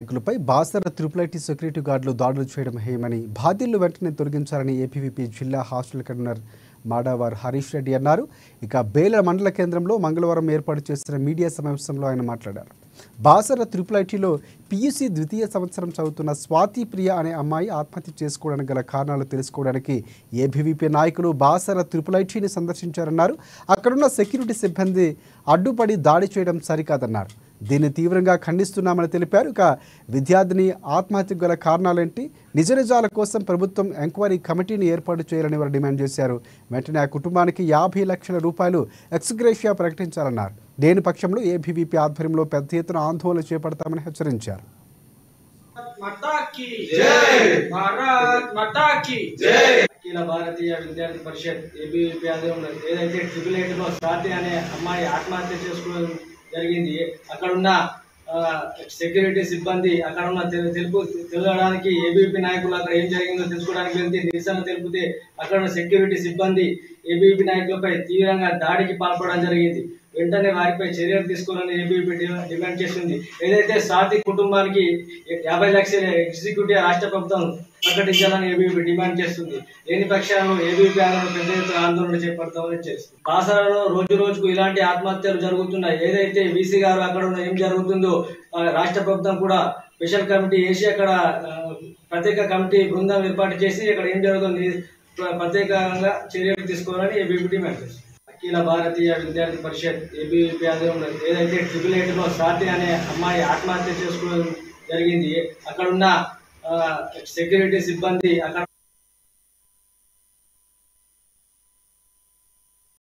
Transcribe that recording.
నాయకులపై Basara triple IT security గార్డులు దాడులు చేయడం హేయమని బాధ్యులు వెంటనే తొలగించాలని ఏపీవీపీ జిల్లా హాస్టల్ కన్వీనర్ మాడావార్ హరీష్ రెడ్డి అన్నారు. ఇక బేల మండల కేంద్రంలో మంగళవారం ఏర్పాటు చేసిన మీడియా సమావేశంలో ఆయన మాట్లాడారు. బాసర ట్రిపుల్ ఐటీలో పీయూసీ ద్వితీయ సంవత్సరం చదువుతున్న స్వాతి ప్రియ అనే అమ్మాయి ఆత్మహత్య చేసుకోవడానికి గల కారణాలు తెలుసుకోవడానికి ఏబీవీపీ నాయకులు బాసర ట్రిపుల్ ఐటీని సందర్శించారన్నారు. అక్కడున్న సెక్యూరిటీ సిబ్బంది అడ్డుపడి దాడి చేయడం సరికాదన్నారు. దీన్ని తీవ్రంగా ఖండిస్తున్నామని తెలిపారు. ఇక విద్యార్థిని ఆత్మహత్యకు గల కారణాలేంటి, నిజ నిజాల కోసం ప్రభుత్వం ఎంక్వైరీ కమిటీని ఏర్పాటు చేయాలని వారు డిమాండ్ చేశారు. వెంటనే ఆ కుటుంబానికి 50 లక్షల రూపాయలు ఎక్స్గ్రేషియా ప్రకటించాలన్నారు. లేని పక్షంలో ఏబీవీపీ ఆధ్వర్యంలో పెద్ద ఎత్తున ఆందోళన చేపడతామని హెచ్చరించారు. అఖిల భారతీయ విద్యార్థి పరిషత్ ఏబీవీపీ ఆధ్వర్యంలో ఏదైతే ట్రిపుల్ ఐటీలో స్వాతి అనే అమ్మాయి ఆత్మహత్య చేసుకోవడం జరిగింది. అక్కడున్న సెక్యూరిటీ సిబ్బంది అక్కడ ఉన్న తెలియడానికి ఏబీవీపీ నాయకులు అక్కడ ఏం జరిగిందో తెలుసుకోవడానికి వెళ్తే నిరసన తెలిపితే అక్కడ ఉన్న సెక్యూరిటీ సిబ్బంది ఏబీవీపీ నాయకులపై తీవ్రంగా దాడికి పాల్పడడం జరిగింది. వెంటనే వారిపై చర్యలు తీసుకోవాలని ఏబీవీపీ డిమాండ్ చేస్తుంది. ఏదైతే స్వాతి కుటుంబానికి 50 లక్షల ఎగ్జిక్యూటివ్ రాష్ట్ర ప్రభుత్వం ప్రకటించాలని ఏబీవీపీ డిమాండ్ చేస్తుంది. లేని పక్షాలను ఏబీవీపీ పెద్ద ఎత్తున ఆందోళన చేపడతామని చేస్తుంది. బాసరలో రోజు రోజుకు ఇలాంటి ఆత్మహత్యలు జరుగుతున్నాయి. ఏదైతే వీసీ గారు అక్కడ ఉన్న ఏం జరుగుతుందో రాష్ట్ర ప్రభుత్వం కూడా స్పెషల్ కమిటీ వేసి అక్కడ ప్రత్యేక కమిటీ బృందం ఏర్పాటు చేసి అక్కడ ఏం జరుగుతుంది ప్రత్యేకంగా చర్యలు తీసుకోవాలని ఏబీవీపీ డిమాండ్ చేస్తుంది. అఖిల భారతీయ విద్యార్థి పరిషత్ ఏబీవీపీ ఆధ్వర్యంలో ఏదైతే ట్రిపుల్ ఐటీలో స్వాతి అనే అమ్మాయి ఆత్మహత్య చేసుకోవడం జరిగింది. అక్కడున్న సెక్యూరిటీ సిబ్బంది అక్కడ